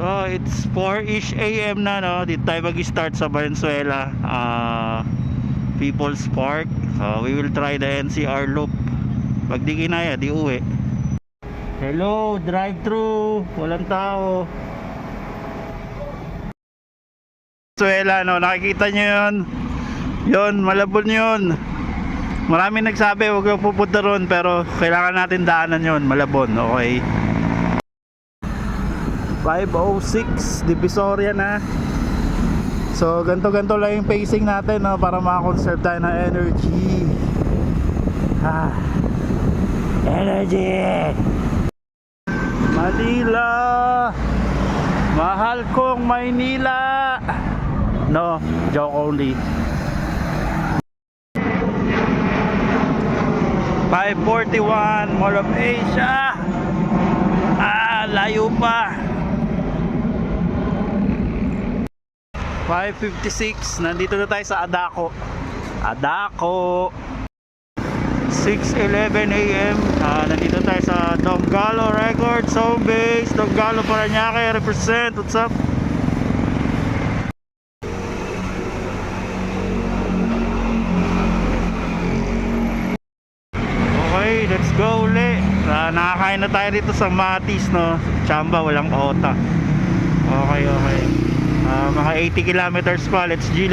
So it's 4ish AM na, no? Dito tayo mag-start sa Valenzuela People's Park. So we will try the NCR loop. Pag di kinaya, di uwi. Hello, drive-thru. Walang tao. Valenzuela, no? Nakikita nyo yun? Yun, Malabon yun. Maraming nagsabi huwag kang pupunta ron, pero kailangan natin daanan yun. Malabon, okay. 5:06 Divisoria na. So ganto lang yung pacing natin, no, para makakonserve tayo ng energy. Energy. Manila, mahal kong Maynila. No, joke only. 5:41 Mall of Asia. Layo pa. 5:56, nandito na tayo sa Adaco. 6:11 AM. Nandito tayo sa Donggalo Records Home Base. Donggalo Parañaque represent. What's up? Okay, let's go ulit. Nakakain na tayo dito sa Matis, no? Chamba, walang ota. Okay. Mga 80 kilometers pa. Let's G.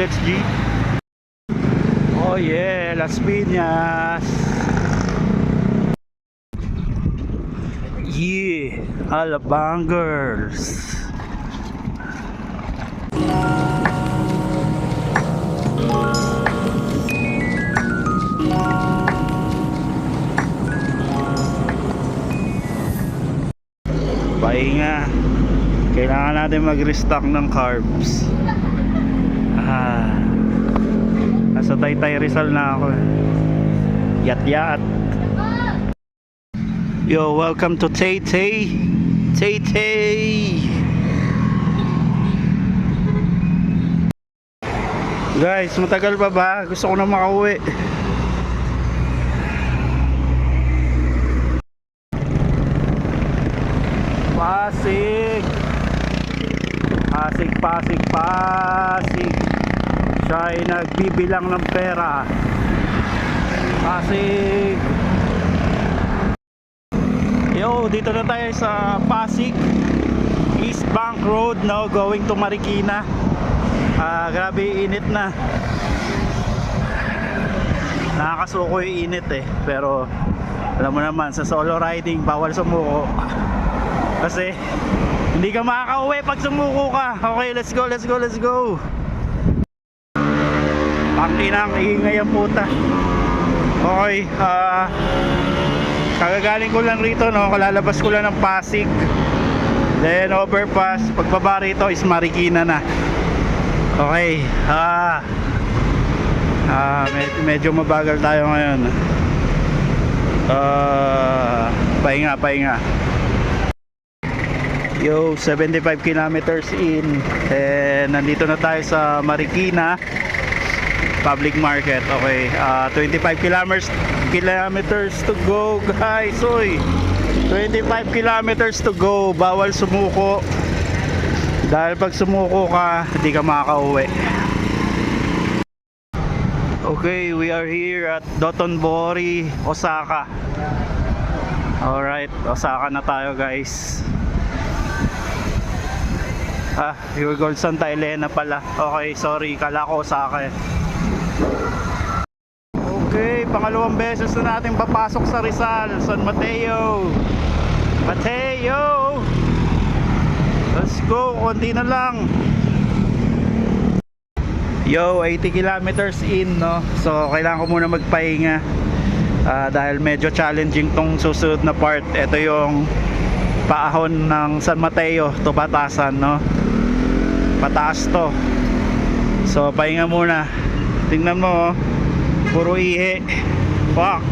Oh yeah, Las Piñas. Yeah, Alabang girls. Pahinga. Kailangan natin mag-restock ng carbs. Nasa Taytay Rizal na ako. Yat. Yo, welcome to Taytay. Guys, matagal pa ba? Gusto ko na makauwi. Pasig. Siya ay nagbibilang ng pera. Pasig. Yo, dito na tayo sa Pasig East Bank Road, no, going to Marikina. Grabe init na. Nakakasuko yung init pero alam mo naman, sa solo riding bawal sumuko. Kasi hindi ka makakauwi pag sumuko ka. Okay, let's go. Pang-inang ingay ang puta. Okay, kagagaling ko lang rito, no, kalalabas ko lang ng Pasig. Then overpass, pagbaba rito is Marikina na. Okay, medyo mabagal tayo ngayon. Pahinga. Yo, 75 kilometers in. And nandito na tayo sa Marikina Public Market. Okay, 25 kilometers to go, guys. Oy, 25 kilometers to go. Bawal sumuko. Dahil pag sumuko ka, hindi ka makakauwi. Okay, we are here at Dotonbori, Osaka. Alright, Osaka na tayo, guys. You're going Santa Elena pala. Okay, sorry, kala ko Osaka. Okay, pangalawang beses na natin papasok sa Rizal, San Mateo. Let's go, konti na lang. Yo, 80 kilometers in, no? So, kailangan ko muna magpahinga. Dahil medyo challenging tong susunod na part. Ito yung paahon ng San Mateo to Batasan, no? Pataas to. So pahinga muna. Tingnan mo, puro ihi. Fuck.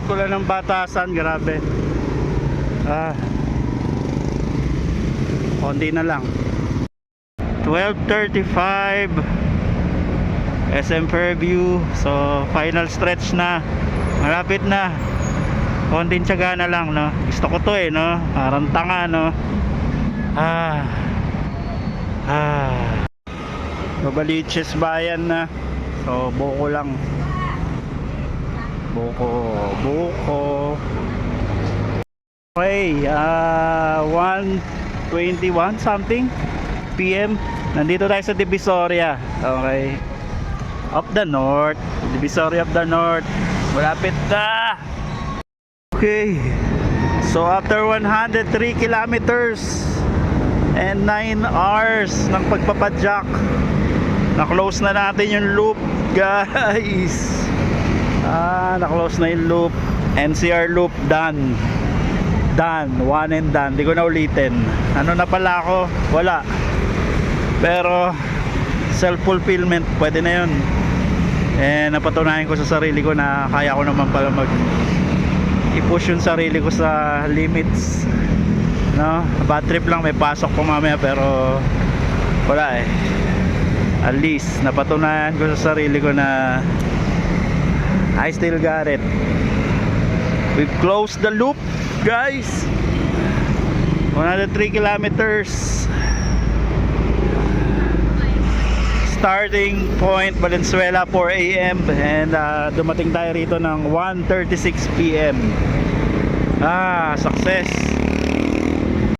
ko lang ng Batasan, grabe. Konti na lang. 12:35 SM Fairview. So final stretch na, malapit na. Konting tiyaga na lang, no? Gusto ko to eh, no? Parang tanga, no? Novaliches bayan na. So buko lang. Buko. Okay, 1:21 something PM. Nandito tayo sa Divisoria. Okay. Of the North. Divisoria of the North. Malapit na. Okay. So after 103 kilometers and 9 hours ng pagpapadyak, na-close na natin yung loop, guys. Na-close na yung loop. NCR loop done. One and done. Di ko na ulitin. Ano na pala ako? Wala. Pero self-fulfillment, pwede na yun. Napatunayan ko sa sarili ko na kaya ko naman pala i-push yung sarili ko sa limits, no? Bad trip lang, may pasok po mamaya, pero wala eh. At least napatunayan ko sa sarili ko na I still got it. We've closed the loop, guys. 103 kilometers. Starting point Valenzuela 4 AM and dumating tayo rito ng 1:36 PM. Success.